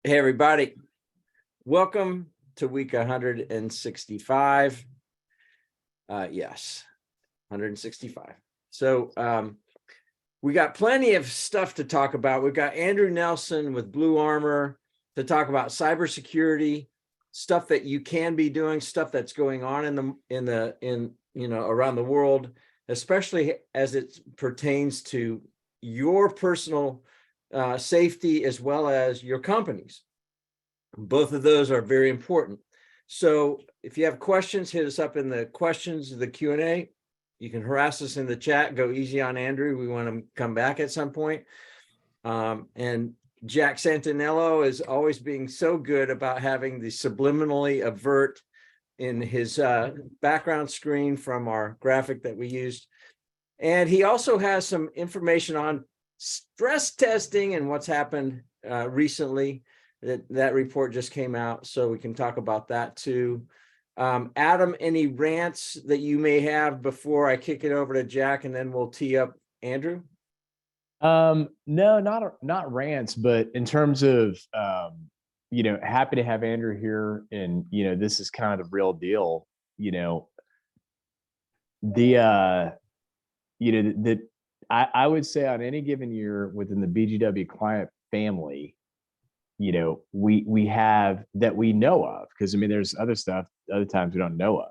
Hey, everybody. Welcome to week 165. Yes, 165. So we got plenty of stuff to talk about. We've got Andrew Nelson with BlueArmor to talk about cybersecurity, stuff that you can be doing, stuff that's going on in around the world, especially as it pertains to your personal safety as well as your company's. Both of those are very important. So if you have questions, hit us up in the questions, the Q&A. You can harass us in the chat. Go easy on Andrew. We want to come back at some point. And Jack Santinello is always being so good about having the subliminally avert in his background screen from our graphic that we used. And he also has some information on stress testing and what's happened recently. That report just came out, so we can talk about that too. Adam, any rants that you may have before I kick it over to Jack, and then we'll tee up Andrew? No, not rants, but in terms of happy to have Andrew here, and this is kind of the real deal. I would say on any given year within the BGW client family, we have that we know of, because I mean there's other stuff other times we don't know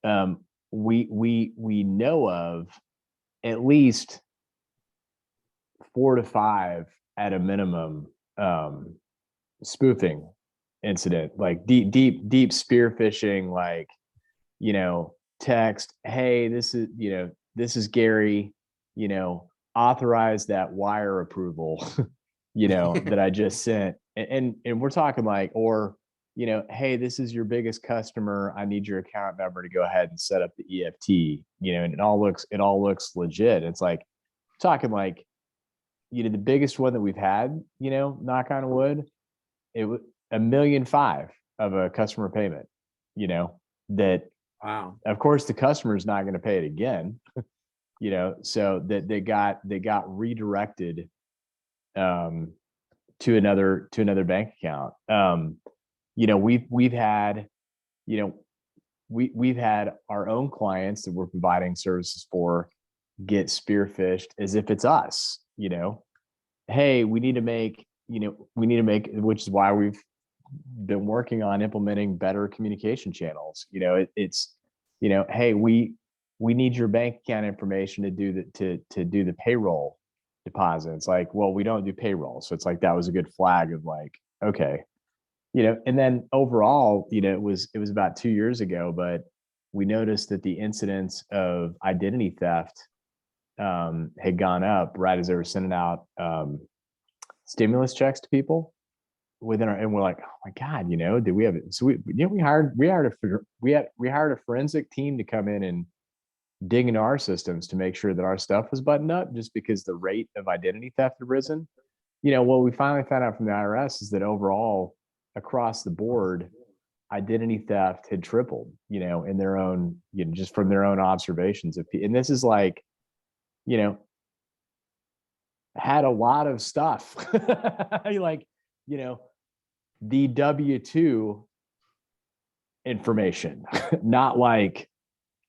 of. We know of at least 4 to 5 at a minimum spoofing incident, like deep spear phishing, like text, hey, this is Gary, authorize that wire approval that I just sent. And we're talking like, or, hey, this is your biggest customer. I need your account number to go ahead and set up the EFT, and it all looks legit. It's like talking like, the biggest one that we've had, knock on wood, it was $1.5 million of a customer payment, that, wow, of course the customer is not going to pay it again, so that they got redirected to another bank account. We've had we've had our own clients that we're providing services for get spear phished as if it's us. Hey, we need to make, which is why we've been working on implementing better communication channels. It's hey, we need your bank account information to do the payroll deposits. Like, well, we don't do payroll, so it's like that was a good flag of like, okay, and then overall, it was about 2 years ago, but we noticed that the incidence of identity theft had gone up right as they were sending out stimulus checks to people within our, and we're like, oh my god, did we have it? So we hired a forensic team to come in and dig into our systems to make sure that our stuff was buttoned up, just because the rate of identity theft had risen. What we finally found out from the IRS is that overall, across the board, identity theft had tripled, in their own, just from their own observations of, and this is like, had a lot of stuff, like, the W-2 information, not like,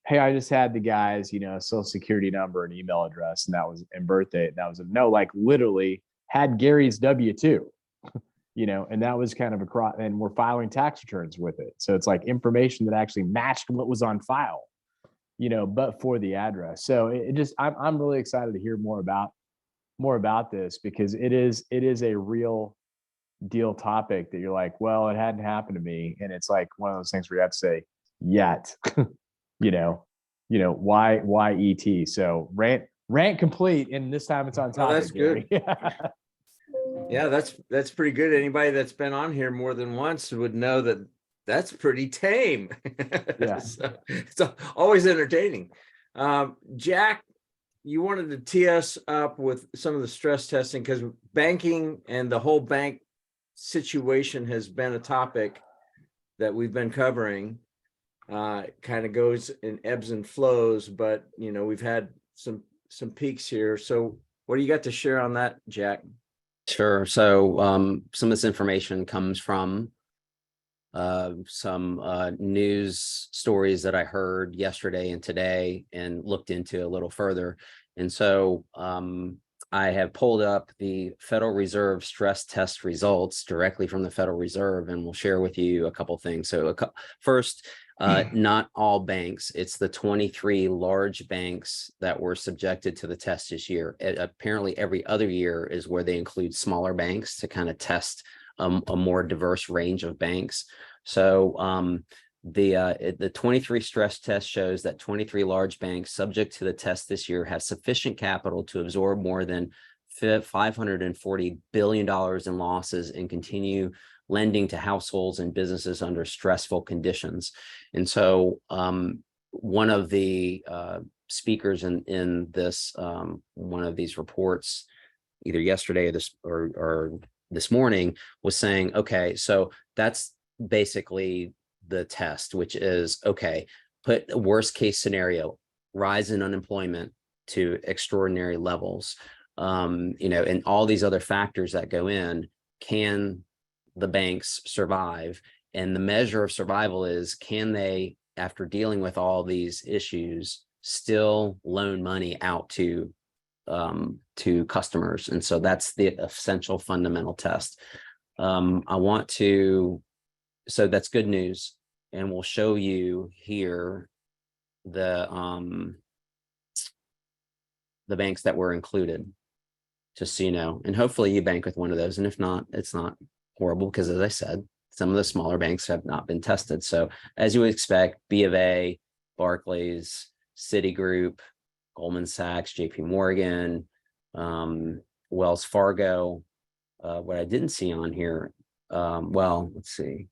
hey, I just had the guy's, social security number and email address, and that was, and birthday, and that was no, like literally had Gary's W-2, and that was kind of across, and we're filing tax returns with it. So it's like information that actually matched what was on file, but for the address. So it just, I'm really excited to hear more about this, because it is a real deal topic that you're like, well, it hadn't happened to me. And it's like one of those things where you have to say, yet, why ET? So rant complete. And this time it's on topic. Oh, that's good. Yeah, that's pretty good. Anybody that's been on here more than once would know that that's pretty tame. Yeah. So, it's always entertaining. Jack, you wanted to tee us up with some of the stress testing, because banking and the whole bank situation has been a topic that we've been covering. Kind of goes in ebbs and flows, but we've had some peaks here. So what do you got to share on that, Jack? Sure. So some of this information comes from some news stories that I heard yesterday and today and looked into a little further. And so I have pulled up the Federal Reserve stress test results directly from the Federal Reserve, and we'll share with you a couple things. So first, not all banks, it's the 23 large banks that were subjected to the test this year. Apparently every other year is where they include smaller banks to kind of test a more diverse range of banks. So the 23 stress test shows that 23 large banks subject to the test this year have sufficient capital to absorb more than $540 billion in losses and continue lending to households and businesses under stressful conditions. And so one of the speakers in this one of these reports, either yesterday or this morning, was saying, okay, so that's basically the test, which is, okay, put a worst case scenario, rise in unemployment to extraordinary levels, and all these other factors that go in. Can the banks survive? And the measure of survival is, can they, after dealing with all these issues, still loan money out to customers? And so that's the essential fundamental test. So that's good news. And we'll show you here the banks that were included, just so you know. And hopefully you bank with one of those. And if not, it's not horrible, because as I said, some of the smaller banks have not been tested. So as you would expect, B of A, Barclays, Citigroup, Goldman Sachs, JP Morgan, Wells Fargo. What I didn't see on here, well, let's see.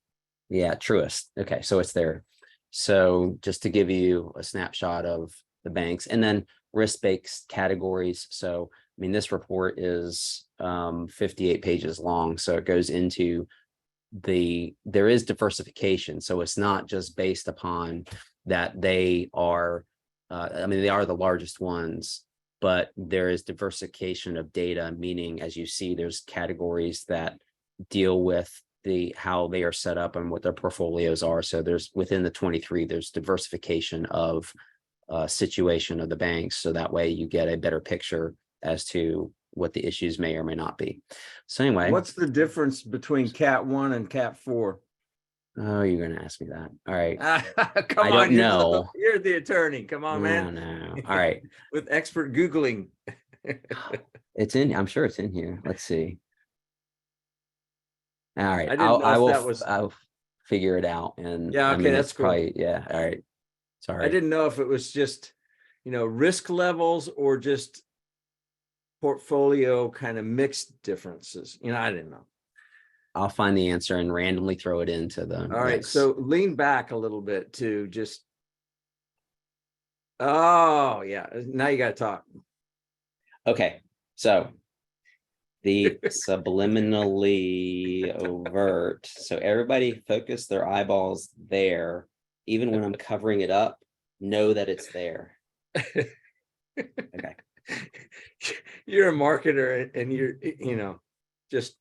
Yeah, Truist. Okay, so it's there. So just to give you a snapshot of the banks, and then risk-based categories. So, I mean, this report is 58 pages long. So it goes into there is diversification. So it's not just based upon that they are, I mean, they are the largest ones, but there is diversification of data, meaning, as you see, there's categories that deal with how they are set up and what their portfolios are. So there's, within the 23, there's diversification of situation of the banks. So that way you get a better picture as to what the issues may or may not be. So anyway. What's the difference between Cat 1 and Cat 4? Oh, you're going to ask me that. All right. Come I on, don't know. You're the attorney. Come on, man. No. All right. With expert Googling. It's in, I'm sure it's in here. Let's see. All right. I'll figure it out. And yeah, okay, I mean, that's cool. probably, yeah. All right. Sorry. I didn't know if it was just, risk levels or just portfolio kind of mixed differences. I didn't know. I'll find the answer and randomly throw it into the All right. So lean back a little bit to just. Oh, yeah. Now you got to talk. Okay. So the subliminally overt. So everybody focus their eyeballs there. Even when I'm covering it up, know that it's there. Okay. You're a marketer and you're, just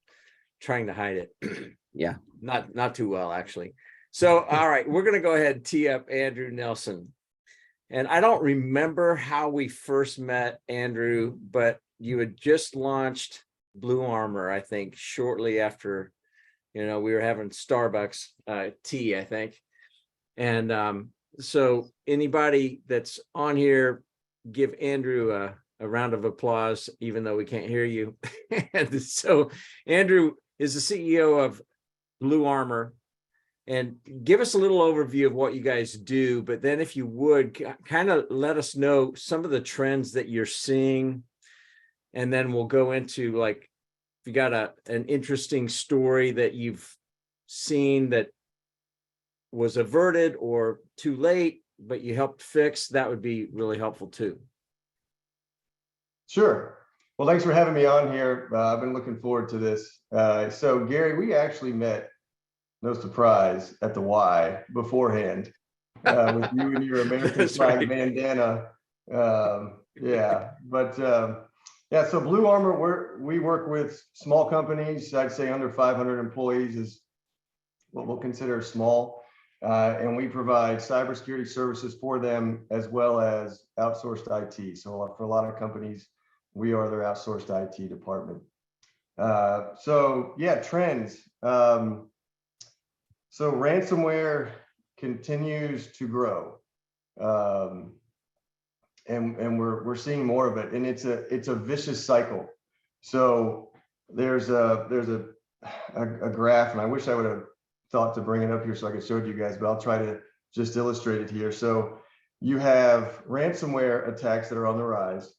trying to hide it. Yeah. Not too well, actually. So, all right, we're going to go ahead and tee up Andrew Nelson. And I don't remember how we first met, Andrew, but you had just launched BlueArmor, I think, shortly after, we were having Starbucks tea, I think. And so anybody that's on here, give Andrew a round of applause, even though we can't hear you. And so Andrew is the CEO of BlueArmor. And give us a little overview of what you guys do, but then if you would kind of let us know some of the trends that you're seeing. And then we'll go into, like, if you got an interesting story that you've seen that was averted or too late, but you helped fix, that would be really helpful too. Sure. Well, thanks for having me on here. I've been looking forward to this. So Gary, we actually met, no surprise, at the Y beforehand with you and your American flag bandana. Yeah, but Yeah, so BlueArmor, we work with small companies. I'd say under 500 employees is what we'll consider small. And we provide cybersecurity services for them as well as outsourced IT. So for a lot of companies, we are their outsourced IT department. So yeah, trends. So ransomware continues to grow. And we're seeing more of it, and it's a vicious cycle. So there's a graph, and I wish I would have thought to bring it up here so I could show it to you guys, but I'll try to just illustrate it here. So you have ransomware attacks that are on the rise.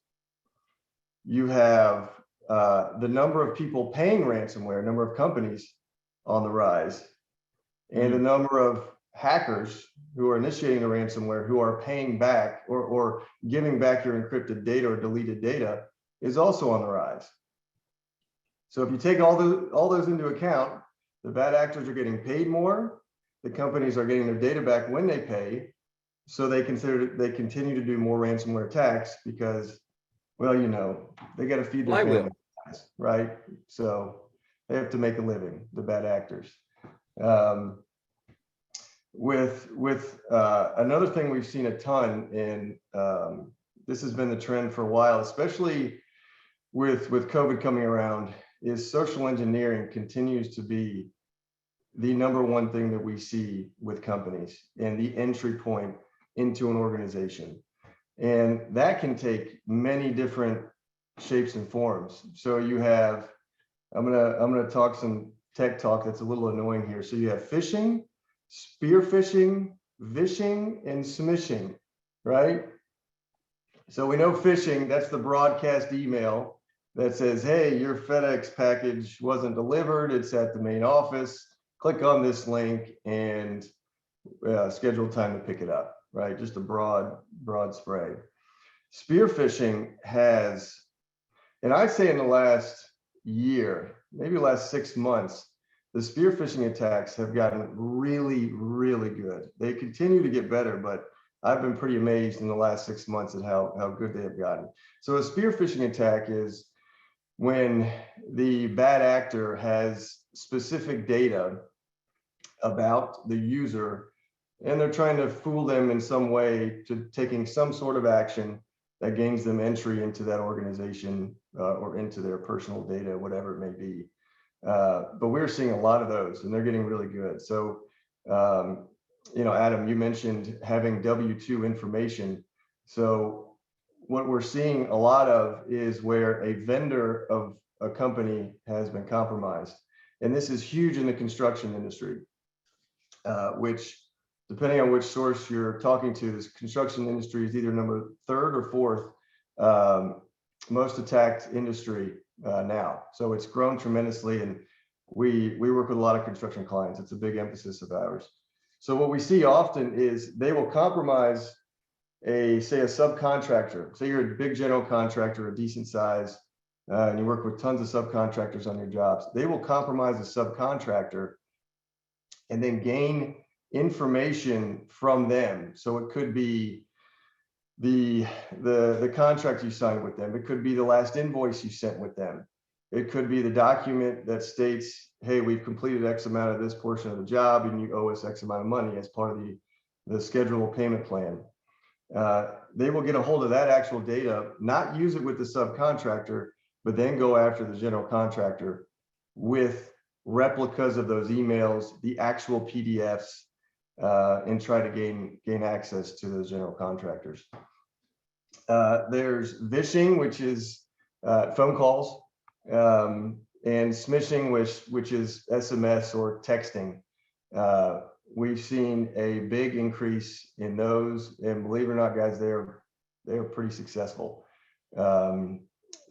You have the number of people paying ransomware, number of companies on the rise, and the number of hackers who are initiating the ransomware who are paying back or giving back your encrypted data or deleted data is also on the rise. So if you take all those into account, the bad actors are getting paid more, the companies are getting their data back when they pay, so they continue to do more ransomware attacks because, well, you know, they got to feed their family, right? So they have to make a living, the bad actors. Another thing we've seen a ton, and this has been the trend for a while, especially with COVID coming around, is social engineering continues to be the number one thing that we see with companies and the entry point into an organization. And that can take many different shapes and forms. So you have, I'm gonna talk some tech talk that's a little annoying here. So you have phishing, spear phishing, vishing, and smishing, right? So we know phishing, that's the broadcast email that says, hey, your FedEx package wasn't delivered, it's at the main office, click on this link and schedule time to pick it up, right? Just a broad spray. Spear phishing has, and I'd say in the last year, maybe last 6 months, the spear phishing attacks have gotten really, really good. They continue to get better, but I've been pretty amazed in the last 6 months at how good they have gotten. So a spear phishing attack is when the bad actor has specific data about the user, and they're trying to fool them in some way to taking some sort of action that gains them entry into that organization or into their personal data, whatever it may be. But we're seeing a lot of those, and they're getting really good. So, you know, Adam, you mentioned having W-2 information. So what we're seeing a lot of is where a vendor of a company has been compromised. And this is huge in the construction industry, which, depending on which source you're talking to, this construction industry is either number 3rd or 4th most attacked industry now. So it's grown tremendously, and we work with a lot of construction clients. It's a big emphasis of ours. So what we see often is they will compromise say a subcontractor. Say you're a big general contractor, a decent size, and you work with tons of subcontractors on your jobs. They will compromise a subcontractor and then gain information from them. So it could be the contract you signed with them. It could be the last invoice you sent with them. It could be the document that states, hey, we've completed X amount of this portion of the job and you owe us X amount of money as part of the schedule payment plan. They will get a hold of that actual data, not use it with the subcontractor, but then go after the general contractor with replicas of those emails, the actual PDFs, and try to gain access to those general contractors. There's vishing, which is phone calls, and smishing, which is SMS or texting. We've seen a big increase in those, and believe it or not, guys, they're pretty successful.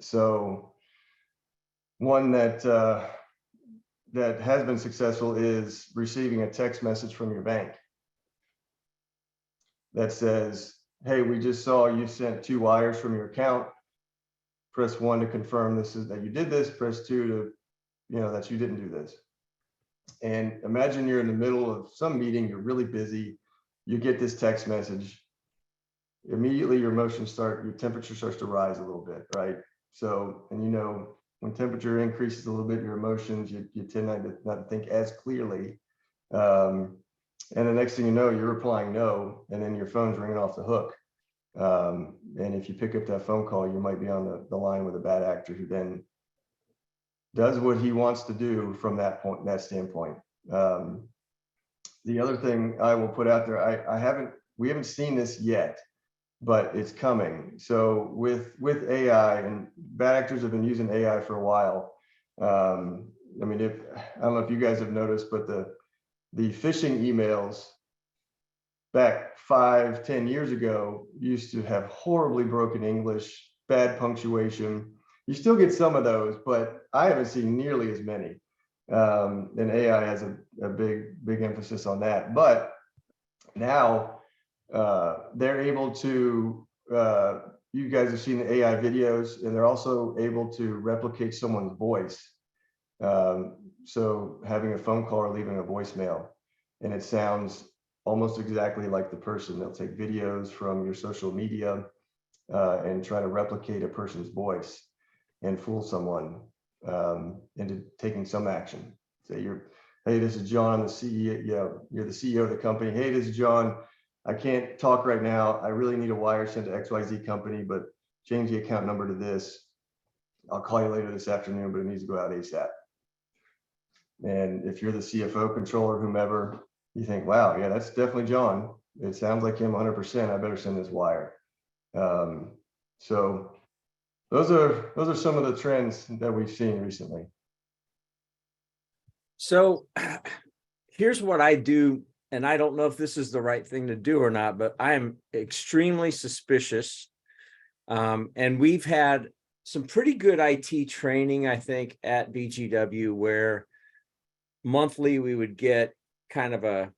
So one that has been successful is receiving a text message from your bank that says, hey, we just saw you sent 2 wires from your account. Press 1 to confirm that you did this. Press 2 to, that you didn't do this. And imagine you're in the middle of some meeting, you're really busy, you get this text message. Immediately your temperature starts to rise a little bit, right? So, and you know, when temperature increases a little bit, your emotions, you tend not to think as clearly. And the next thing you know, you're replying no, and then your phone's ringing off the hook. And if you pick up that phone call, you might be on the line with a bad actor who then does what he wants to do from that point, that standpoint. The other thing I will put out there, we haven't seen this yet, but it's coming. So with AI, and bad actors have been using AI for a while. I mean, I don't know if you guys have noticed, but the phishing emails back 5-10 years ago used to have horribly broken English, bad punctuation. You still get some of those, but I haven't seen nearly as many. And AI has a big emphasis on that. But now they're able to, you guys have seen the AI videos, and they're also able to replicate someone's voice. So having a phone call or leaving a voicemail, and it sounds almost exactly like the person. They'll take videos from your social media and try to replicate a person's voice and fool someone into taking some action. Say hey, this is John, the CEO. You're the CEO of the company. Hey, this is John. I can't talk right now. I really need a wire sent to XYZ company, but change the account number to this. I'll call you later this afternoon, but it needs to go out ASAP. And if you're the CFO, controller, whomever, you think, wow, yeah, that's definitely John. It sounds like him 100%. I better send this wire. So those are some of the trends that we've seen recently. So here's what I do, and I don't know if this is the right thing to do or not, but I am extremely suspicious. And we've had some pretty good IT training, I think, at BGW, where monthly we would get kind of a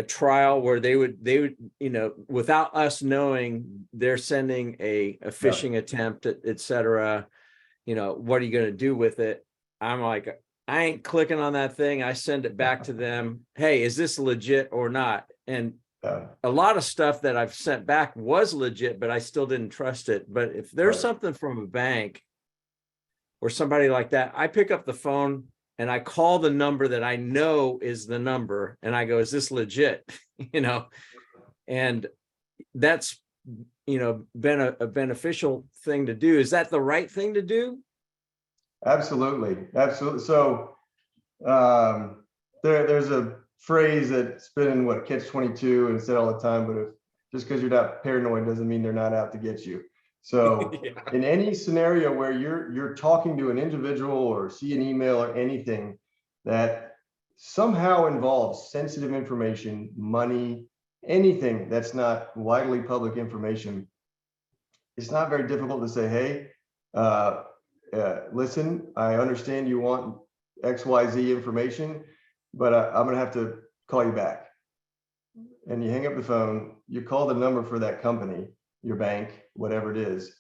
trial where they would, you know, without us knowing, they're sending a phishing attempt, et cetera. You know, what are you going to do with it? I'm like, I ain't clicking on that thing. I send it back to them. Hey, is this legit or not? And a lot of stuff that I've sent back was legit, but I still didn't trust it. But if there's something from a bank or somebody like that, I pick up the phone and I call the number that I know is the number, and I go, is this legit? You know, and that's, you know, been a beneficial thing to do. Is that the right thing to do? Absolutely. So there's a phrase that's been in catch-22 and said all the time, but just because you're not paranoid doesn't mean they're not out to get you. So in any scenario where you're talking to an individual or see an email or anything that somehow involves sensitive information, money, anything that's not widely public information, it's not very difficult to say, hey, listen, I understand you want XYZ information, but I'm going to have to call you back. And you hang up the phone, you call the number for that company, your bank, whatever it is,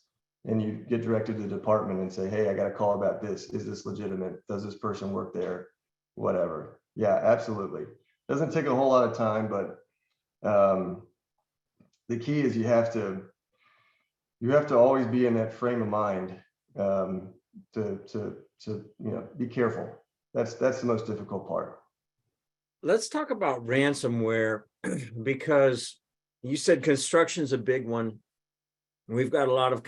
and you get directed to the department and say, hey, I got a call about this. Is this legitimate? Does this person work there? Whatever. Yeah, absolutely. Doesn't take a whole lot of time, but the key is you have to always be in that frame of mind to be careful. That's the most difficult part. Let's talk about ransomware, because you said construction's a big one. We've got a lot of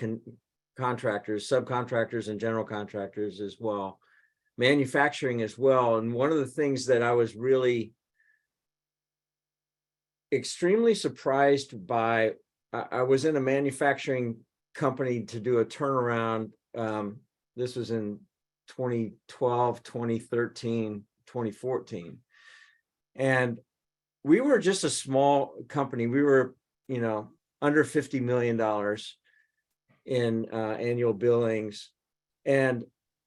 contractors, subcontractors, and general contractors as well, manufacturing as well. And one of the things that I was really extremely surprised by, I was in a manufacturing company to do a turnaround. This was in 2012, 2013, 2014. And we were just a small company. We were, under $50 million in annual billings. And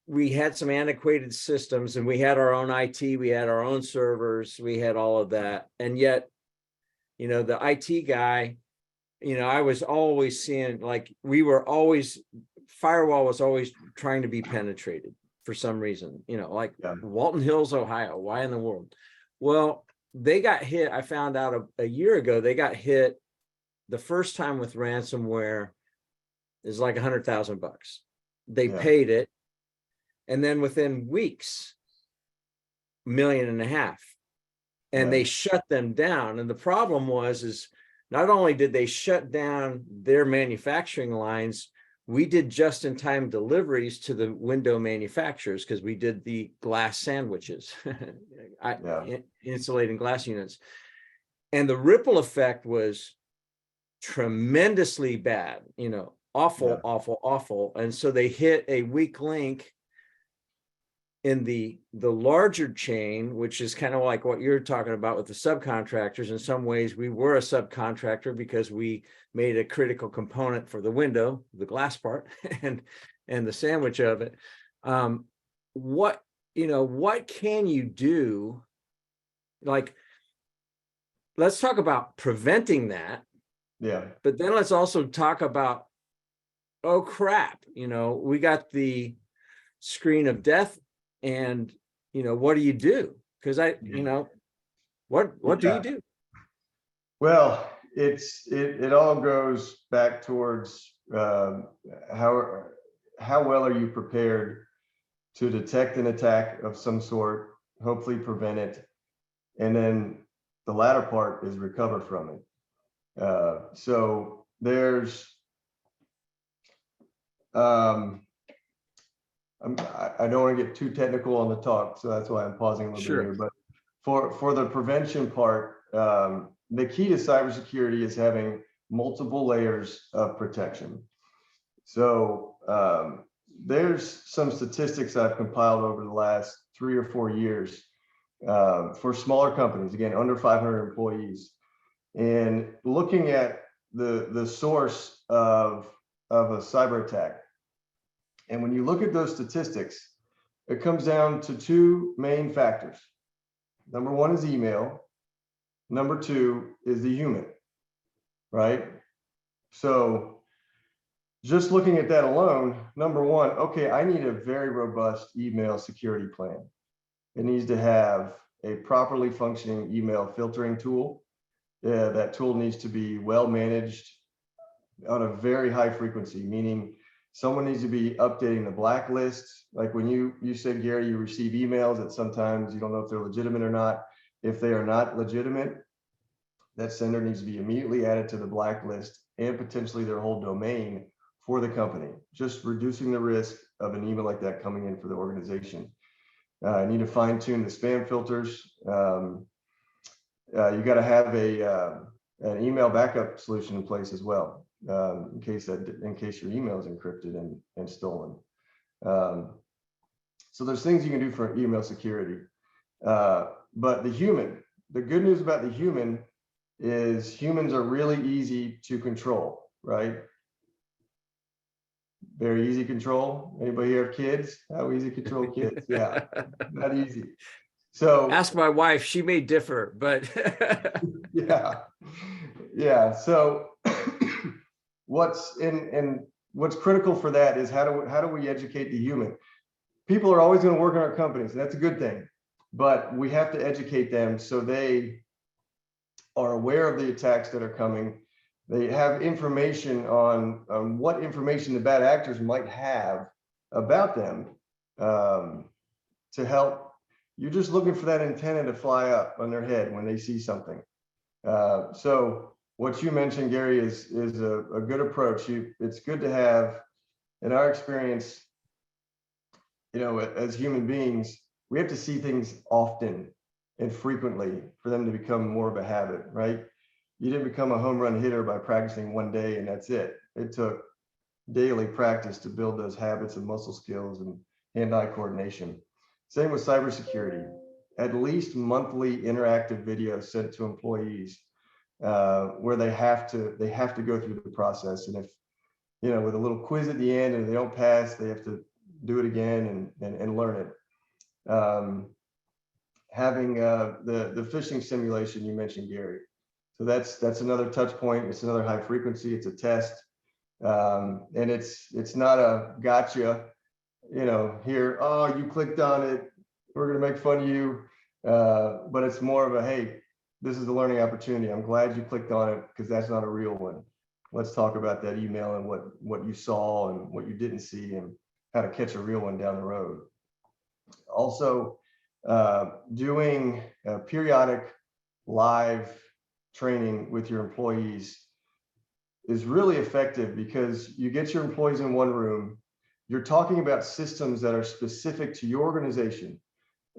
we had some antiquated systems, and we had our own IT, we had our own servers, we had all of that. And yet, the IT guy, I was always seeing, like, firewall was always trying to be penetrated for some reason, Walton Hills, Ohio, why in the world? Well, they got hit. I found out a year ago, they got hit the first time with ransomware is like $100,000. They Yeah. paid it. And then within weeks, $1.5 million. And they Yeah. shut them down. And the problem is not only did they shut down their manufacturing lines, we did just-in-time deliveries to the window manufacturers because we did the glass sandwiches, insulating glass units. And the ripple effect was tremendously bad, awful, awful. And so they hit a weak link in the larger chain, which is kind of like what you're talking about with the subcontractors. In some ways, we were a subcontractor because we made a critical component for the window, the glass part, and the sandwich of it. What can you do? Like, let's talk about preventing that. Yeah. But then let's also talk about, oh crap, we got the screen of death. And, what do you do? Because what do you do? Well, it all goes back towards how well are you prepared to detect an attack of some sort, hopefully prevent it, and then the latter part is recover from it. So there's I don't want to get too technical on the talk, so that's why I'm pausing a little bit here. But for the prevention part, the key to cybersecurity is having multiple layers of protection. So there's some statistics I've compiled over the last 3 or 4 years for smaller companies, again, under 500 employees, and looking at the source of a cyber attack. And when you look at those statistics, it comes down to 2 main factors. Number 1 is email. Number 2 is the human, right? So just looking at that alone, number 1, okay, I need a very robust email security plan. It needs to have a properly functioning email filtering tool. That tool needs to be well managed on a very high frequency, meaning someone needs to be updating the blacklist. Like when you said, Gary, you receive emails that sometimes you don't know if they're legitimate or not. If they are not legitimate, that sender needs to be immediately added to the blacklist and potentially their whole domain for the company, just reducing the risk of an email like that coming in for the organization. I need to fine tune the spam filters. You got to have an email backup solution in place as well. In case your email is encrypted and stolen. So there's things you can do for email security. But the good news about the human is humans are really easy to control, right? Very easy control. Anybody here have kids? How easy to control kids? Yeah, not easy. So ask my wife, she may differ, but yeah. So what's critical for that is how do we educate the human? People are always going to work in our companies, and that's a good thing, but we have to educate them so they are aware of the attacks that are coming. They have information on what information the bad actors might have about them to help. You're just looking for that antenna to fly up on their head when they see something. So what you mentioned, Gary, is a good approach. It's good to have, in our experience, as human beings, we have to see things often and frequently for them to become more of a habit, right? You didn't become a home run hitter by practicing one day and that's it. It took daily practice to build those habits and muscle skills and hand-eye coordination. Same with cybersecurity. At least monthly interactive videos sent to employees where they have to go through the process. And if, with a little quiz at the end and they don't pass, they have to do it again and learn it. Having the phishing simulation you mentioned, Gary. So that's another touch point. It's another high frequency. It's a test. And it's not a gotcha, here, oh, you clicked on it, we're going to make fun of you. But it's more of a, hey, this is a learning opportunity. I'm glad you clicked on it because that's not a real one. Let's talk about that email and what you saw and what you didn't see, and how to catch a real one down the road. Also, doing periodic live training with your employees is really effective, because you get your employees in one room, you're talking about systems that are specific to your organization,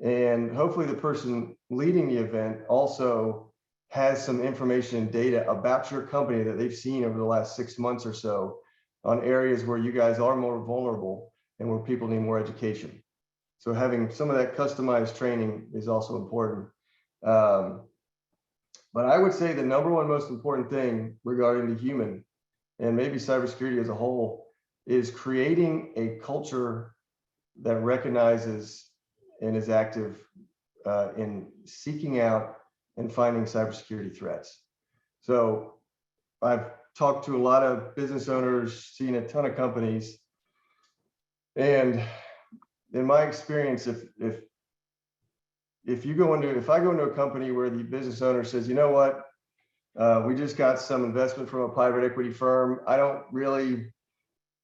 and hopefully the person leading the event also has some information and data about your company that they've seen over the last 6 months or so on areas where you guys are more vulnerable and where people need more education. So having some of that customized training is also important. But I would say the number one most important thing regarding the human, and maybe cybersecurity as a whole, is creating a culture that recognizes and is active in seeking out and finding cybersecurity threats. So I've talked to a lot of business owners, seen a ton of companies, and in my experience, if I go into a company where the business owner says, you know what, we just got some investment from a private equity firm, I don't really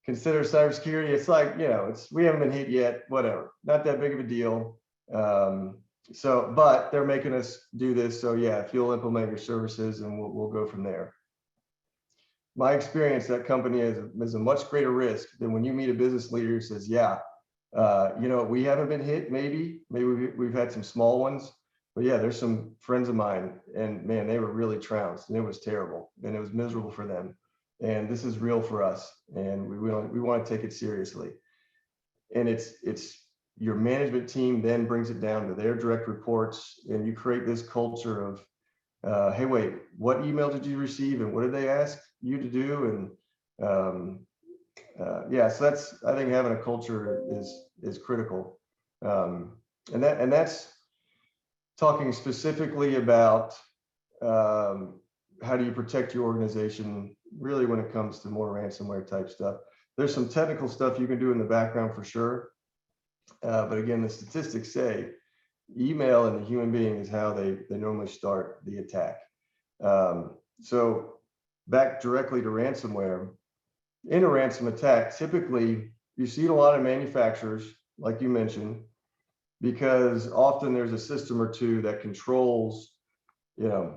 consider cybersecurity. It's like, we haven't been hit yet, whatever, not that big of a deal. But they're making us do this. So yeah, if you'll implement your services, and we'll go from there. My experience, that company is a much greater risk than when you meet a business leader who says, yeah, we haven't been hit, maybe we've had some small ones, but yeah, there's some friends of mine, and man, they were really trounced, and it was terrible, and it was miserable for them. And this is real for us, and we want to take it seriously. And it's your management team then brings it down to their direct reports, and you create this culture of, hey, wait, what email did you receive, and what did they ask you to do? And yeah, so I think having a culture is critical. And that's talking specifically about how do you protect your organization, really, when it comes to more ransomware type stuff. There's some technical stuff you can do in the background for sure. But again, the statistics say email and the human being is how they normally start the attack. So back directly to ransomware. In a ransom attack, typically you see a lot of manufacturers, like you mentioned, because often there's a system or two that controls, the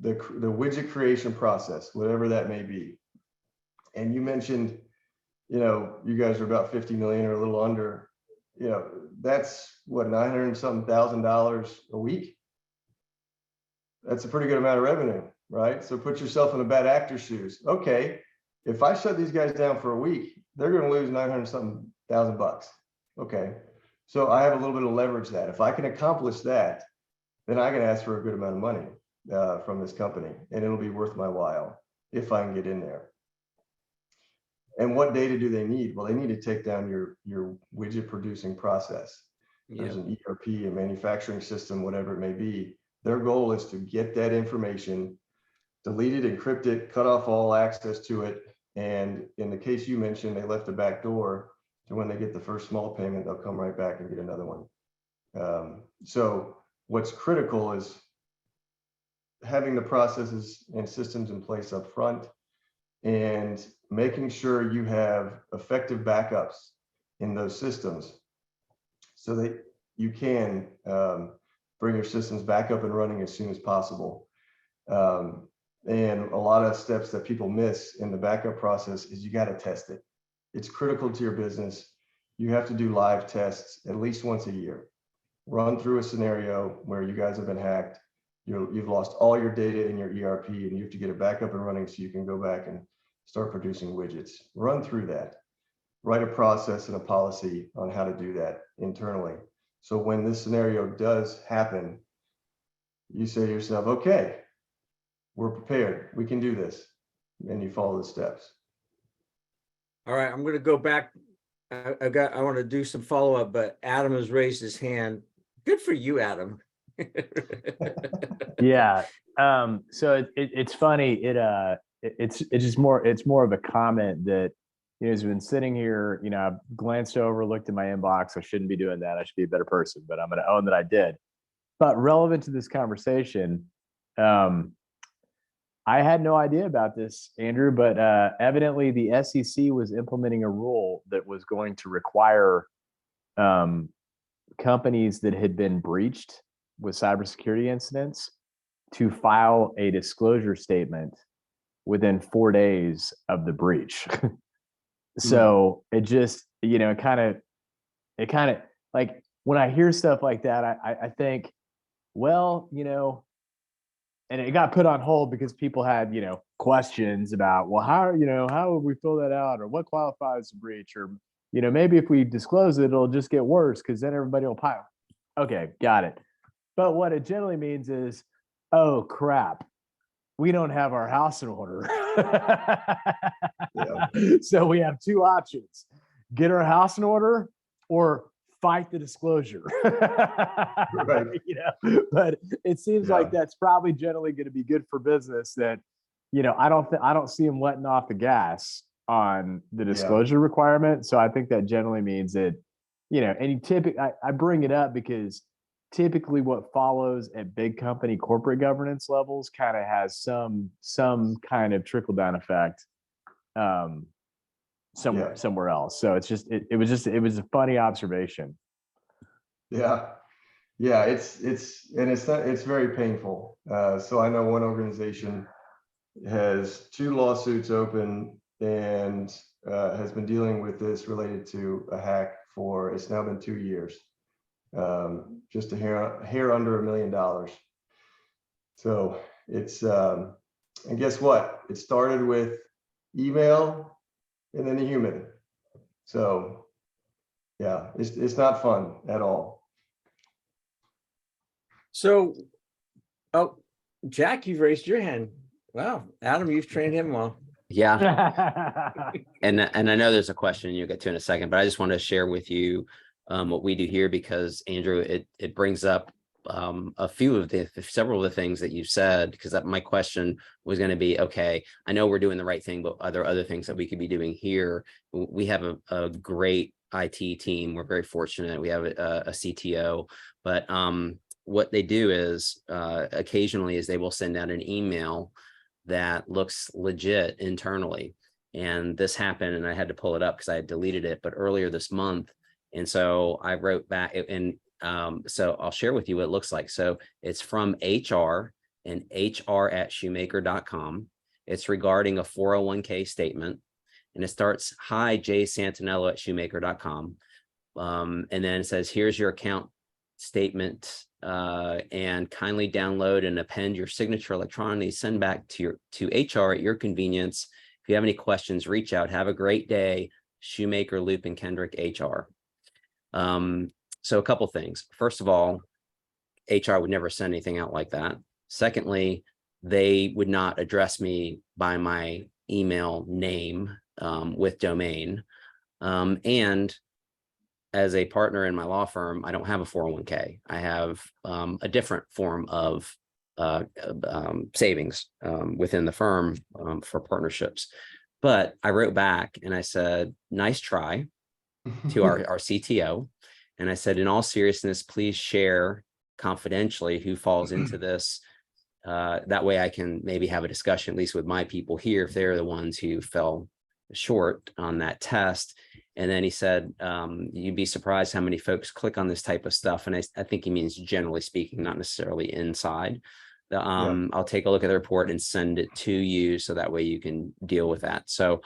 widget creation process, whatever that may be. And you mentioned, you guys are about 50 million or a little under. That's what, $900 and something thousand a week. That's a pretty good amount of revenue, right? So put yourself in a bad actor's shoes. Okay, if I shut these guys down for a week, they're going to lose $900 something thousand. Okay, so I have a little bit of leverage that if I can accomplish that, then I can ask for a good amount of money from this company, and it'll be worth my while if I can get in there. And what data do they need? Well, they need to take down your widget producing process. There's an ERP, a manufacturing system, whatever it may be. Their goal is to get that information, delete it, encrypt it, cut off all access to it. And in the case you mentioned, they left a back door, and when they get the first small payment, they'll come right back and get another one. So what's critical is having the processes and systems in place up front, and making sure you have effective backups in those systems so that you can bring your systems back up and running as soon as possible. And a lot of steps that people miss in the backup process is you got to test it. It's critical to your business. You have to do live tests at least once a year. Run through a scenario where you guys have been hacked. You've lost all your data in your ERP, and you have to get it back up and running so you can go back and start producing widgets. Run through that. Write a process and a policy on how to do that internally. So when this scenario does happen, you say to yourself, okay, we're prepared. We can do this. And you follow the steps. All right, I'm going to go back. I want to do some follow-up, but Adam has raised his hand. Good for you, Adam. Yeah. So it's funny. It's just more of a comment that, has been sitting here, I've glanced over, looked at my inbox. I shouldn't be doing that. I should be a better person, but I'm going to own that I did. But relevant to this conversation, I had no idea about this, Andrew, but evidently the SEC was implementing a rule that was going to require companies that had been breached with cybersecurity incidents to file a disclosure statement within 4 days of the breach. So it just, it kind of like when I hear stuff like that, I think, well, and it got put on hold because people had, questions about, well, how would we fill that out, or what qualifies a breach, or, maybe if we disclose it, it'll just get worse because then everybody will pile. Okay, got it. But what it generally means is, oh crap, we don't have our house in order. So we have two options: get our house in order or fight the disclosure. Right. But it seems like that's probably generally going to be good for business. That I don't see them letting off the gas on the disclosure requirement. So I think that generally means that and you typically, I bring it up because typically what follows at big company corporate governance levels kind of has some kind of trickle down effect somewhere else. So it's just it was a funny observation. Yeah. It's very painful. So I know one organization has 2 lawsuits open and has been dealing with this related to a hack for, it's now been 2 years. Just a hair under $1 million. So it's and guess what? It started with email and then a human. So yeah, it's not fun at all. So, oh, Jack, you've raised your hand. Wow, Adam, you've trained him well. Yeah. And I know there's a question you'll get to in a second, but I just want to share with you what we do here, because Andrew, it brings up several of the things that you've said, because my question was going to be, okay, I know we're doing the right thing, but are there other things that we could be doing here? We have a great IT team. We're very fortunate. We have a CTO, but what they do is occasionally is they will send out an email that looks legit internally. And this happened, and I had to pull it up because I had deleted it, but earlier this month. And so I wrote back, and so I'll share with you what it looks like. So it's from HR, and hr@shoemaker.com. It's regarding a 401k statement. And it starts, "Hi, Jay Santinello at shoemaker.com." And then it says, "Here's your account statement, and kindly download and append your signature electronically. Send back to HR at your convenience. If you have any questions, reach out. Have a great day. Shoemaker, Loop, and Kendrick, HR." So a couple things. First of all, HR would never send anything out like that. Secondly, they would not address me by my email name with domain. And as a partner in my law firm, I don't have a 401k. I have a different form of savings within the firm for partnerships. But I wrote back and I said, "Nice try," to our CTO. And I said, "In all seriousness, please share confidentially who falls into this. That way I can maybe have a discussion, at least with my people here, if they're the ones who fell short on that test." And then he said, "You'd be surprised how many folks click on this type of stuff." And I think he means generally speaking, not necessarily inside. I'll take a look at the report and send it to you, so that way you can deal with that. So,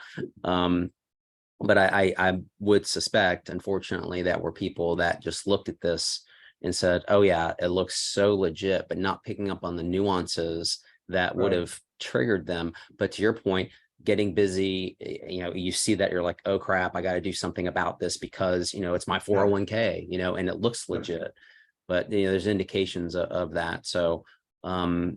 but I would suspect, unfortunately, that were people that just looked at this and said, "Oh yeah, it looks so legit," but not picking up on the nuances that would have triggered them. But to your point, getting busy, you see that, you're like, "Oh crap, I got to do something about this because, it's my 401k, and it looks legit." But, there's indications of that. So, I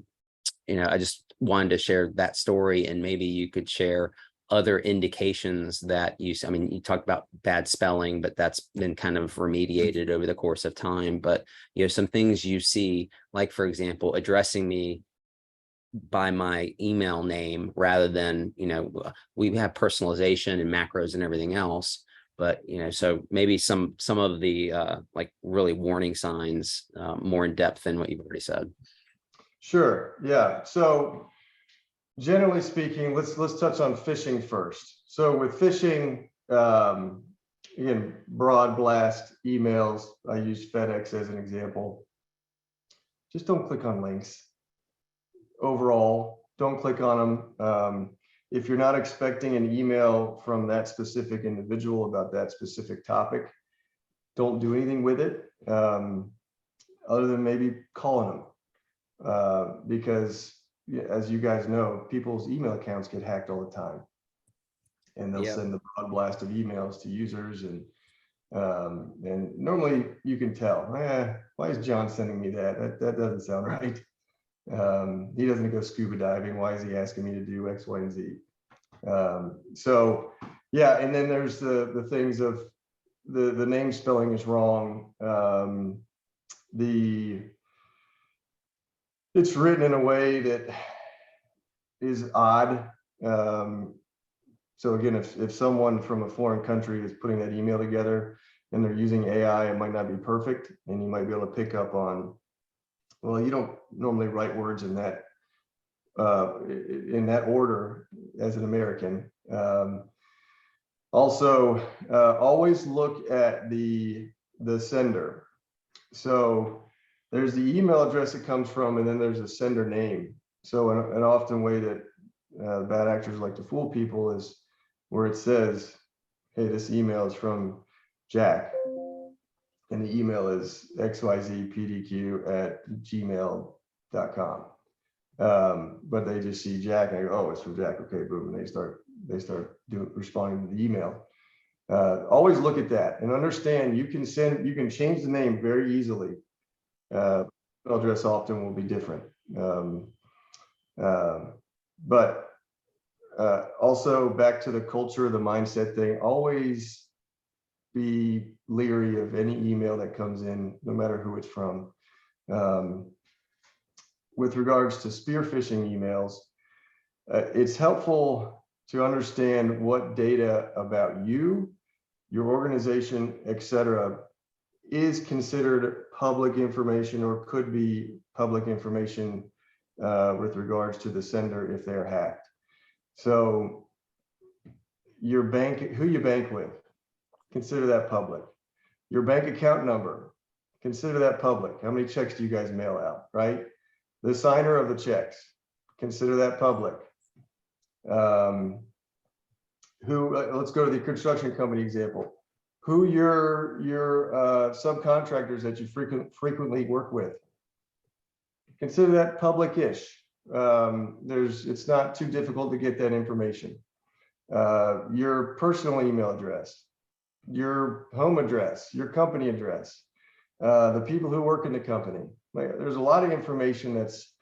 just wanted to share that story, and maybe you could share other indications that you talked about bad spelling, but that's been kind of remediated over the course of time. But, some things you see, like, for example, addressing me by my email name rather than, we have personalization and macros and everything else. But, so maybe some of the like really warning signs more in depth than what you've already said. Sure. Yeah. So, generally speaking, let's touch on phishing first. So with phishing, again, broad blast emails. I use FedEx as an example. Just don't click on links. Overall, don't click on them. If you're not expecting an email from that specific individual about that specific topic, don't do anything with it, other than maybe calling them, because as you guys know, people's email accounts get hacked all the time, and they'll send the broad blast of emails to users, and normally you can tell, why is John sending me that? That doesn't sound right. He doesn't go scuba diving. Why is he asking me to do X, Y, and Z? So yeah, and then there's the things of the name spelling is wrong. It's written in a way that is odd. So again, if someone from a foreign country is putting that email together and they're using AI, it might not be perfect, and you might be able to pick up on, well, you don't normally write words in that order as an American. Also, always look at the sender. So there's the email address it comes from, and then there's a sender name. So an often way that bad actors like to fool people is where it says, hey, this email is from Jack, and the email is xyzpdq@gmail.com. But they just see Jack and they go, oh, it's from Jack. Okay, boom, and they start responding to the email. Always look at that and understand you can change the name very easily. Email address often will be different. But also back to the culture, the mindset thing, always be leery of any email that comes in, no matter who it's from. With regards to spear phishing emails, it's helpful to understand what data about you, your organization, etc., is considered public information or could be public information with regards to the sender if they're hacked. So your bank, who you bank with, consider that public. Your bank account number, consider that public. How many checks do you guys mail out, right? The signer of the checks, consider that public. Let's go to the construction company example. Who your subcontractors that you frequently work with, consider that public-ish. It's not too difficult to get that information. Your personal email address, your home address, your company address, the people who work in the company. There's a lot of information that's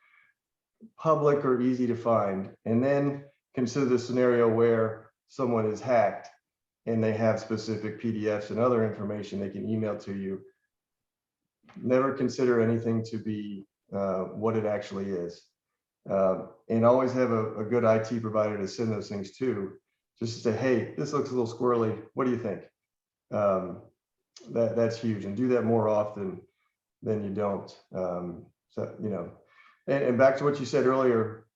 public or easy to find. And then consider the scenario where someone is hacked and they have specific PDFs and other information they can email to you. Never consider anything to be what it actually is. And always have a good IT provider to send those things to, just to say, hey, this looks a little squirrely. What do you think? That's huge, and do that more often than you don't. So, you know, and back to what you said earlier,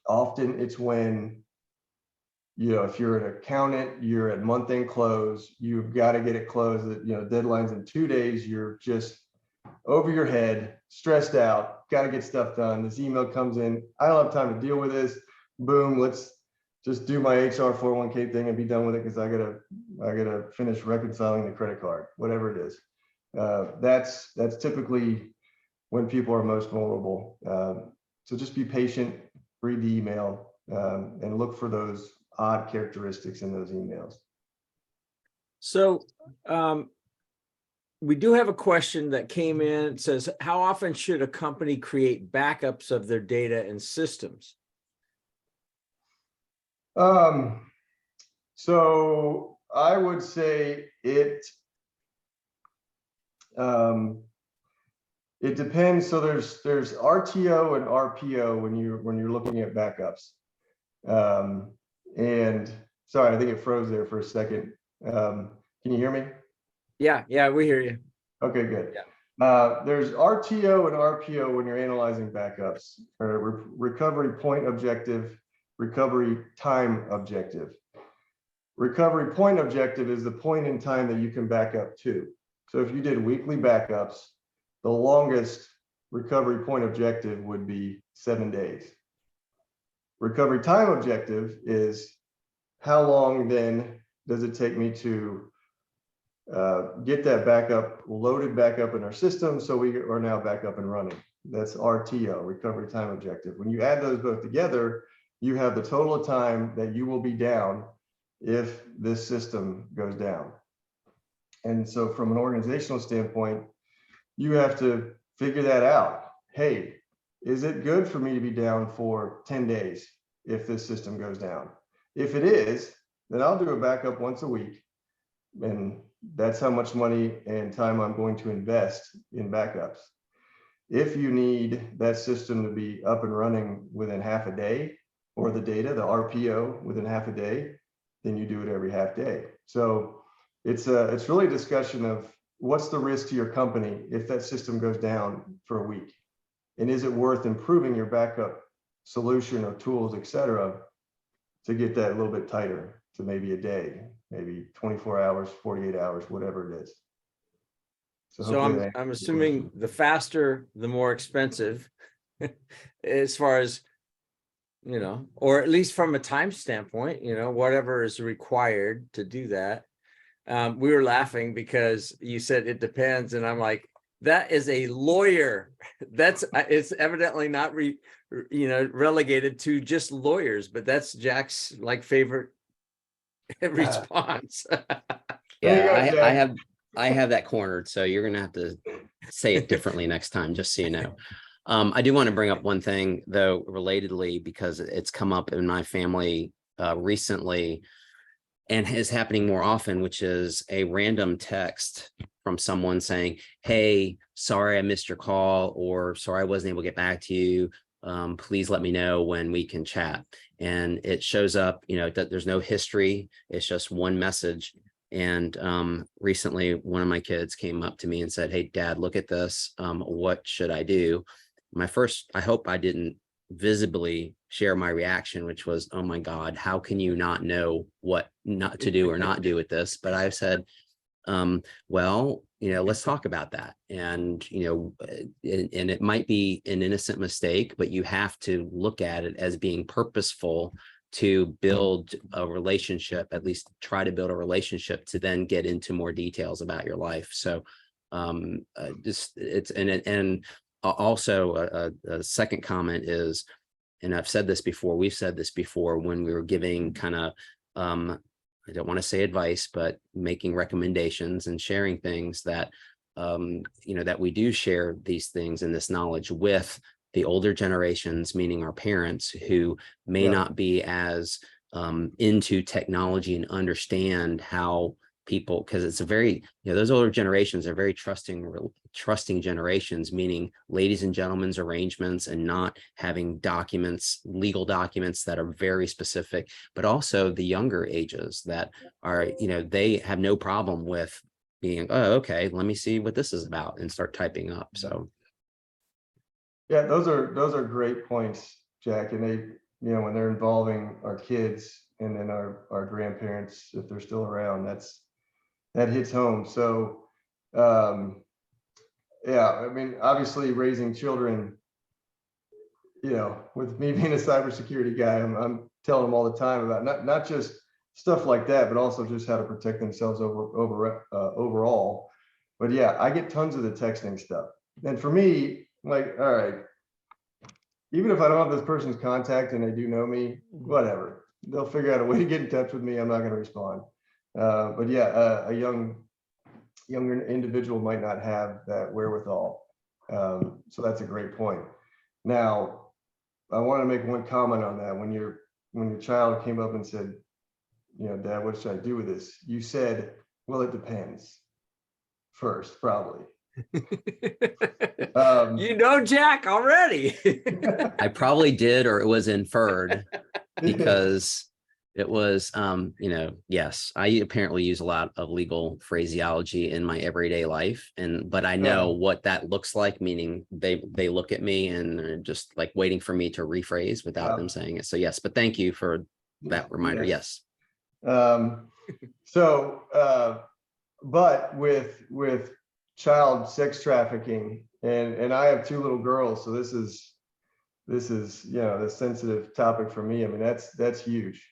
often it's when, you know, if you're an accountant, you're at month-end close, you've got to get it closed, you know, deadlines in 2 days, you're just over your head, stressed out, got to get stuff done. This email comes in, I don't have time to deal with this. Boom, let's just do my HR 401k thing and be done with it because I gotta finish reconciling the credit card, whatever it is. That's typically when people are most vulnerable. So just be patient, read the email, and look for those odd characteristics in those emails. So we do have a question that came in. It says, how often should a company create backups of their data and systems? So I would say it depends. So there's RTO and RPO when you're looking at backups. And sorry, I think it froze there for a second. Can you hear me? Yeah, we hear you. Okay, good. Yeah. There's RTO and RPO when you're analyzing backups, or recovery point objective, recovery time objective. Recovery point objective is the point in time that you can back up to. So if you did weekly backups, the longest recovery point objective would be 7 days. Recovery time objective is how long then does it take me to get that backup loaded back up in our system so we are now back up and running. That's RTO, recovery time objective. When you add those both together, you have the total of time that you will be down if this system goes down. And so from an organizational standpoint, you have to figure that out. Hey, is it good for me to be down for 10 days if this system goes down? If it is, then I'll do a backup once a week. And that's how much money and time I'm going to invest in backups. If you need that system to be up and running within half a day, or the data, the RPO, within half a day, then you do it every half day. So it's really a discussion of what's the risk to your company if that system goes down for a week, and is it worth improving your backup solution or tools, et cetera, to get that a little bit tighter to maybe a day, maybe 24 hours, 48 hours, whatever it is. So I'm assuming the faster, the more expensive, as far as, or at least from a time standpoint, whatever is required to do that. We were laughing because you said it depends, and I'm like, that is a lawyer. It's evidently not relegated to just lawyers, but that's Jack's favorite response. Yeah, I have that cornered, so you're gonna have to say it differently next time, just so you know. I do want to bring up one thing though, relatedly, because it's come up in my family recently and is happening more often, which is a random text from someone saying, hey, sorry I missed your call, or sorry I wasn't able to get back to you. Please let me know when we can chat. And it shows up, that there's no history. It's just one message. And recently, one of my kids came up to me and said, hey, Dad, look at this. What should I do? I hope I didn't visibly share my reaction, which was, oh my God, how can you not know what not to do or not do with this? But I've said, well, let's talk about that. And, and it might be an innocent mistake, but you have to look at it as being purposeful to build a relationship, at least try to build a relationship to then get into more details about your life. So also a second comment is, and I've said this before, we've said this before when we were giving kind of, I don't want to say advice, but making recommendations and sharing things that, that we do share these things and this knowledge with the older generations, meaning our parents, who may not be as into technology and understand how people, because it's a very, those older generations are very trusting generations, meaning ladies and gentlemen's arrangements and not having documents, legal documents that are very specific, but also the younger ages that are, they have no problem with being, oh, okay, let me see what this is about and start typing up. So. Yeah, those are great points, Jack. And they, when they're involving our kids and then our grandparents, if they're still around, that hits home. So, yeah, I mean, obviously raising children, with me being a cybersecurity guy, I'm telling them all the time about not just stuff like that, but also just how to protect themselves overall. But yeah, I get tons of the texting stuff. And for me, all right, even if I don't have this person's contact and they do know me, whatever, they'll figure out a way to get in touch with me. I'm not going to respond. But yeah, a younger individual might not have that wherewithal. So that's a great point. Now, I want to make one comment on that. When your child came up and said, Dad, what should I do with this? You said, well, it depends first, probably. Jack already. I probably did, or it was inferred, because It was, yes, I apparently use a lot of legal phraseology in my everyday life. But I know what that looks like, meaning they look at me and they're just like waiting for me to rephrase without them saying it. So yes, but thank you for that reminder. Yes. But with child sex trafficking, and I have 2 little girls, so this is, the sensitive topic for me. I mean, that's huge.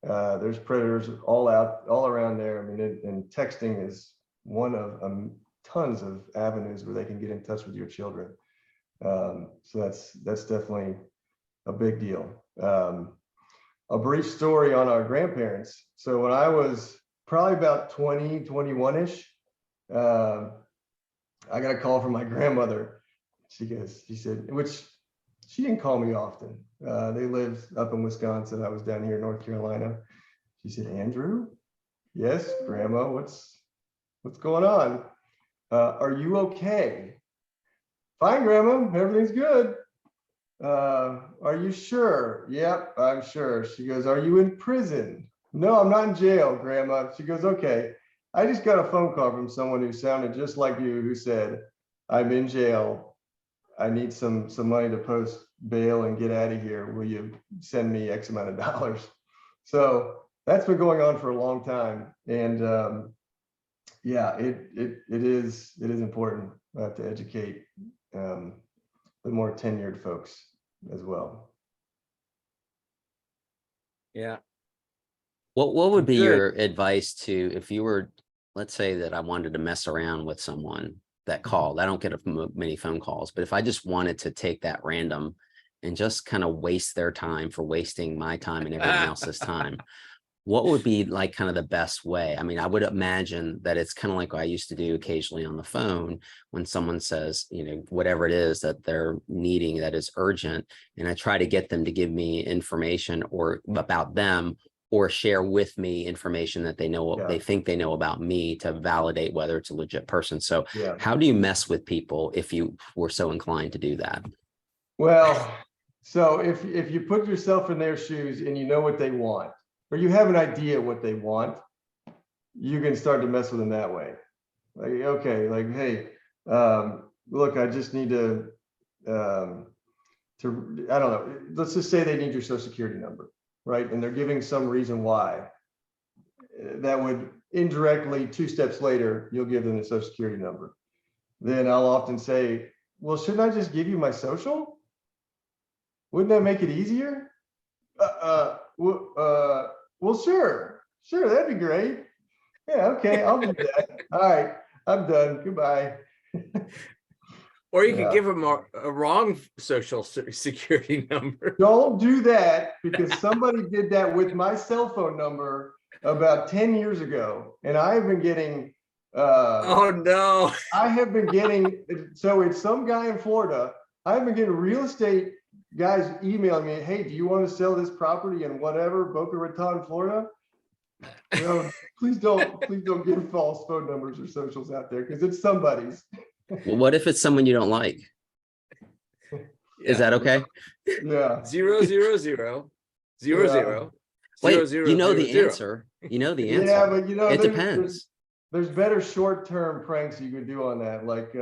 There's predators all around there. I mean, and texting is one of tons of avenues where they can get in touch with your children. So that's definitely a big deal. A brief story on our grandparents. So when I was probably about 20, 21-ish, I got a call from my grandmother. She said, which she didn't call me often. They lived up in Wisconsin. I was down here in North Carolina. She said, Andrew? Yes, Grandma, what's going on? Are you okay? Fine, Grandma, everything's good. Are you sure? Yep, I'm sure. She goes, are you in prison? No, I'm not in jail, Grandma. She goes, okay. I just got a phone call from someone who sounded just like you, who said, I'm in jail. I need some money to post bail and get out of here. Will you send me X amount of dollars? So that's been going on for a long time. And it is important to educate the more tenured folks as well. Yeah. What would be Good. your advice to, if you were, let's say that I wanted to mess around with someone that called? I don't get many phone calls, but if I just wanted to take that random and just kind of waste their time for wasting my time and everyone else's time, what would be like kind of the best way? I mean, I would imagine that it's kind of like what I used to do occasionally on the phone when someone says, whatever it is that they're needing that is urgent, and I try to get them to give me information or about them, or share with me information that they know, they think they know about me, to validate whether it's a legit person. So how do you mess with people if you were so inclined to do that? Well, so if you put yourself in their shoes and you know what they want, or you have an idea what they want, you can start to mess with them that way. Like, okay, like, hey, look, I just need to I don't know, let's just say they need your social security number, right? And they're giving some reason why. That would indirectly, 2 steps later, you'll give them the social security number. Then I'll often say, well, shouldn't I just give you my social? Wouldn't that make it easier? Well, sure, that'd be great. Yeah, okay, I'll do that. All right, I'm done. Goodbye. Or you could give them a wrong social security number. Don't do that, because somebody did that with my cell phone number about 10 years ago, and I've been getting oh no. I have been getting, so it's some guy in Florida. I've been getting real estate guys emailing me, hey, do you want to sell this property in whatever, Boca Raton, Florida? Please don't give false phone numbers or socials out there, because it's somebody's. Well, what if it's someone you don't like? Is that okay? Yeah. 0000000. Wait, 0000. you know the answer. You know the answer. Yeah, but it depends. There's better short-term pranks you could do on that, like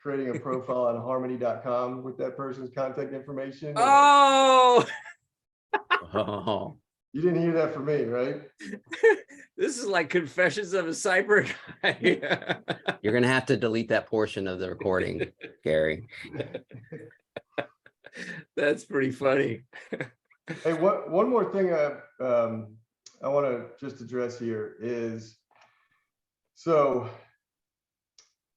creating a profile on harmony.com with that person's contact information. Oh. Oh. You didn't hear that from me, right? This is like Confessions of a Cyber Guy. You're going to have to delete that portion of the recording, Gary. That's pretty funny. Hey, one more thing I want to just address here is, so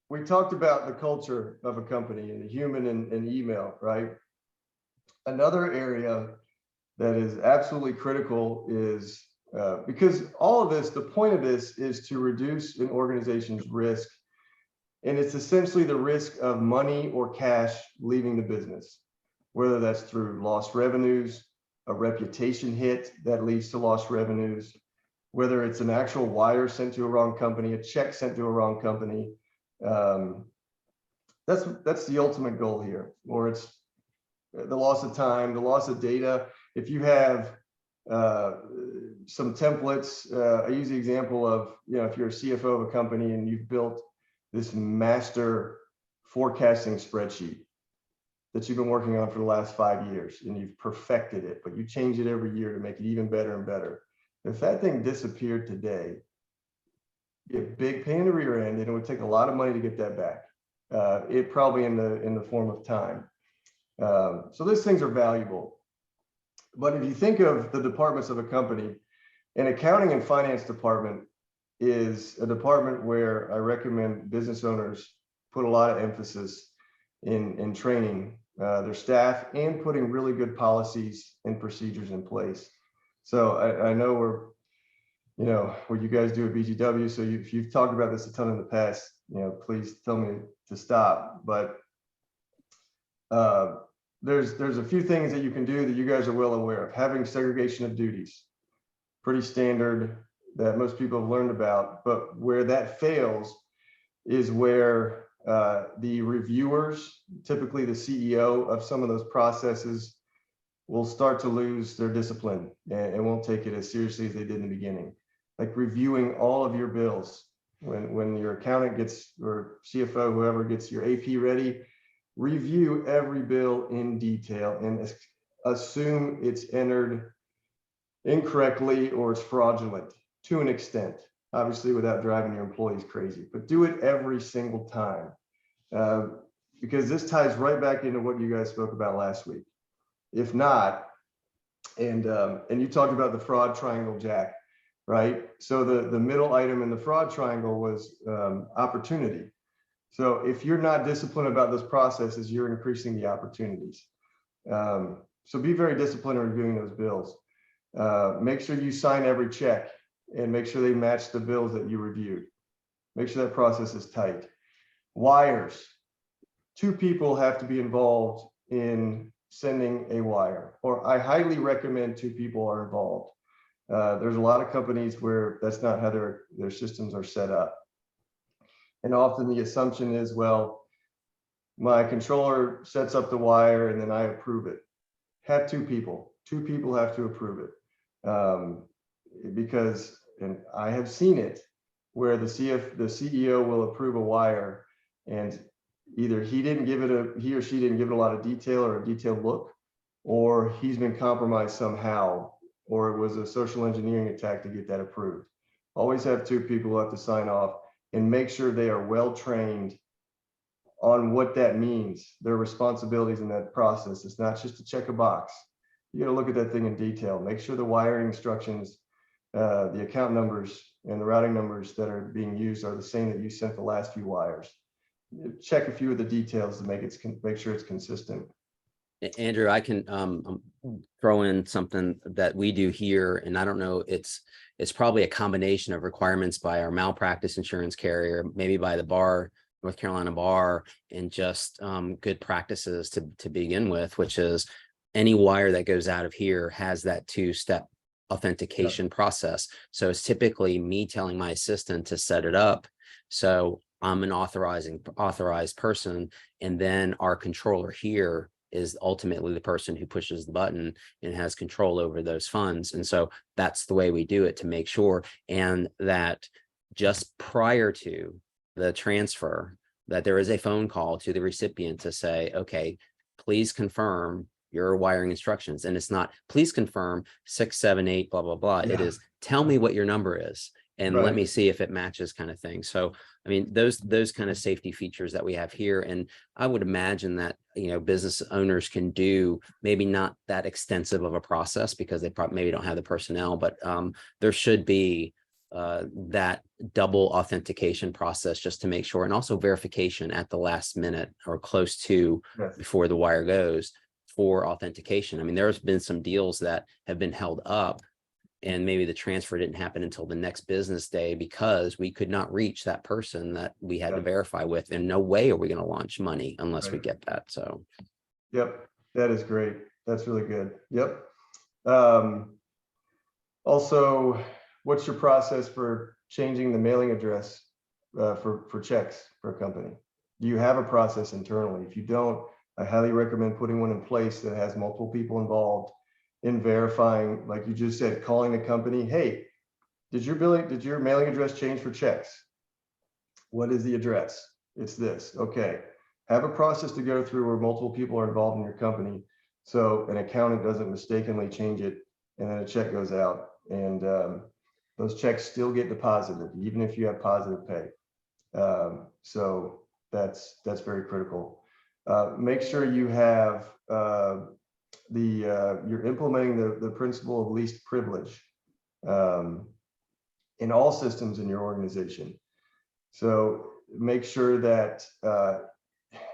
we talked about the culture of a company and the human and email, right? Another area that is absolutely critical is, because all of this, the point of this is to reduce an organization's risk. And it's essentially the risk of money or cash leaving the business, whether that's through lost revenues, a reputation hit that leads to lost revenues, whether it's an actual wire sent to a wrong company, a check sent to a wrong company. That's the ultimate goal here, or it's the loss of time, the loss of data. If you have some templates. I use the example of, if you're a CFO of a company and you've built this master forecasting spreadsheet that you've been working on for the last 5 years and you've perfected it, but you change it every year to make it even better and better. If that thing disappeared today, it'd be a big pain in the rear end, and it would take a lot of money to get that back. It probably in the form of time. So those things are valuable. But if you think of the departments of a company, an accounting and finance department is a department where I recommend business owners put a lot of emphasis in training their staff and putting really good policies and procedures in place. So I know what you guys do at BGW. So if you've talked about this a ton in the past, please tell me to stop. But there's a few things that you can do that you guys are well aware of. Having segregation of duties, pretty standard that most people have learned about. But where that fails is where the reviewers, typically the CEO of some of those processes, will start to lose their discipline and won't take it as seriously as they did in the beginning. Like reviewing all of your bills when your accountant gets, or CFO, whoever gets your AP ready, review every bill in detail and assume it's entered incorrectly or it's fraudulent to an extent, obviously without driving your employees crazy, but do it every single time. Because this ties right back into what you guys spoke about last week. If not, and you talked about the fraud triangle, Jack, right? So the middle item in the fraud triangle was opportunity. So if you're not disciplined about those processes, you're increasing the opportunities. So be very disciplined in reviewing those bills. Make sure you sign every check and make sure they match the bills that you reviewed. Make sure that process is tight. Wires. 2 people have to be involved in sending a wire, or I highly recommend 2 people are involved. There's a lot of companies where that's not how their systems are set up. And often the assumption is, well, my controller sets up the wire and then I approve it. Have 2 people. 2 people have to approve it. Because, and I have seen it, where the CEO will approve a wire and either he or she didn't give it a lot of detail or a detailed look, or he's been compromised somehow, or it was a social engineering attack to get that approved. Always have 2 people who have to sign off and make sure they are well trained on what that means, their responsibilities in that process. It's not just to check a box. You got to look at that thing in detail. Make sure the wiring instructions, the account numbers and the routing numbers that are being used are the same that you sent the last few wires. Check a few of the details to make sure it's consistent. Andrew, I can throw in something that we do here, and I don't know, it's probably a combination of requirements by our malpractice insurance carrier, maybe by the bar, North Carolina bar, and just good practices to begin with, which is any wire that goes out of here has that 2-step authentication process. So it's typically me telling my assistant to set it up. So I'm an authorized person, and then our controller here is ultimately the person who pushes the button and has control over those funds. And so that's the way we do it to make sure, and that just prior to the transfer, that there is a phone call to the recipient to say, okay, please confirm your wiring instructions. And it's not, please confirm 678, blah, blah, blah. Yeah. It is, tell me what your number is and let me see if it matches, kind of thing. So, I mean, those kind of safety features that we have here. And I would imagine that, business owners can do maybe not that extensive of a process because they probably maybe don't have the personnel, but there should be that double authentication process just to make sure, and also verification at the last minute or close to before the wire goes for authentication. I mean, there's been some deals that have been held up and maybe the transfer didn't happen until the next business day because we could not reach that person that we had to verify with. And no way are we going to launch money unless we get that. So. Yep. That is great. That's really good. Yep. Also, what's your process for changing the mailing address for checks for a company? Do you have a process internally? If you don't, I highly recommend putting one in place that has multiple people involved in verifying, like you just said, calling the company, hey, did your mailing address change for checks? What is the address? It's this. Okay. Have a process to go through where multiple people are involved in your company, so an accountant doesn't mistakenly change it and then a check goes out, and those checks still get deposited even if you have positive pay. So that's very critical. Make sure you have you're implementing the principle of least privilege in all systems in your organization. So make sure that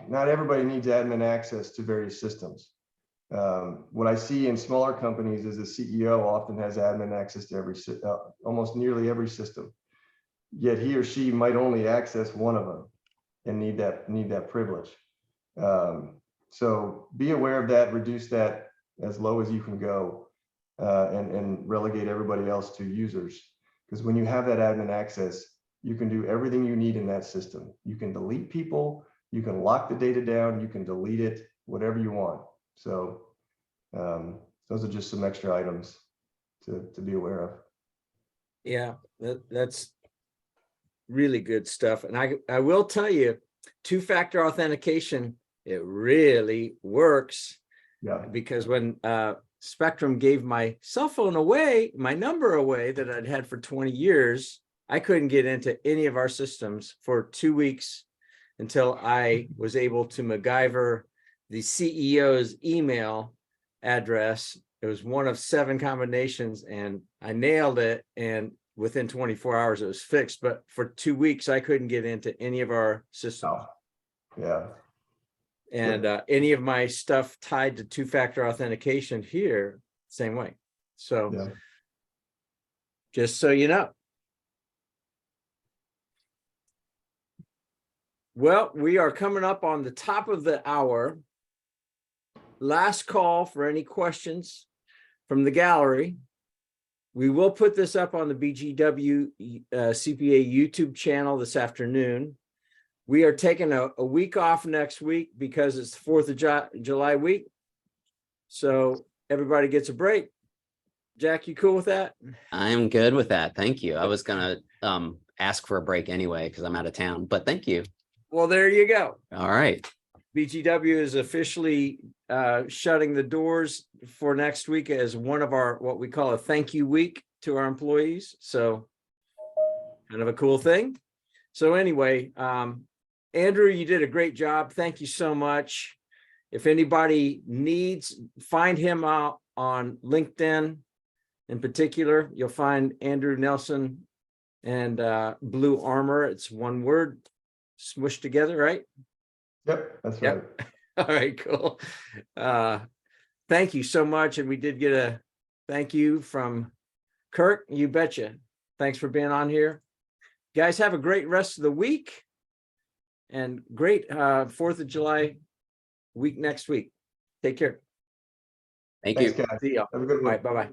not everybody needs admin access to various systems. What I see in smaller companies is the CEO often has admin access to almost nearly every system, yet he or she might only access one of them and need that privilege. So be aware of that, reduce that as low as you can go, and relegate everybody else to users. Because when you have that admin access, you can do everything you need in that system. You can delete people, you can lock the data down, you can delete it, whatever you want. So those are just some extra items to be aware of. Yeah, that's really good stuff. And I will tell you, two-factor authentication, it really works. Yeah. Because when Spectrum gave my cell phone away, my number away that I'd had for 20 years, I couldn't get into any of our systems for 2 weeks until I was able to MacGyver the CEO's email address. It was one of 7 combinations and I nailed it. And within 24 hours, it was fixed. But for 2 weeks, I couldn't get into any of our systems. Oh, yeah. And any of my stuff tied to two-factor authentication here, same way. So Yeah. just so you know. Well, we are coming up on the top of the hour. Last call for any questions from the gallery. We will put this up on the BGW CPA YouTube channel this afternoon. We are taking a week off next week because it's the 4th of July week. So everybody gets a break. Jack, you cool with that? I'm good with that. Thank you. I was going to ask for a break anyway, because I'm out of town, but thank you. Well, there you go. All right. BGW is officially shutting the doors for next week as one of our, what we call a thank you week to our employees. So kind of a cool thing. So anyway, Andrew, you did a great job. Thank you so much. If anybody needs, find him out on LinkedIn in particular. You'll find Andrew Nelson and BlueArmor. It's one word smushed together, right? Yep, that's Yep. right. All right, cool. Thank you so much. And we did get a thank you from Kirk. You betcha. Thanks for being on here. Guys, have a great rest of the week and great 4th of July week next week. Take care. Thank Thanks, you. guys. See y'all. Have a good All one. right, bye-bye.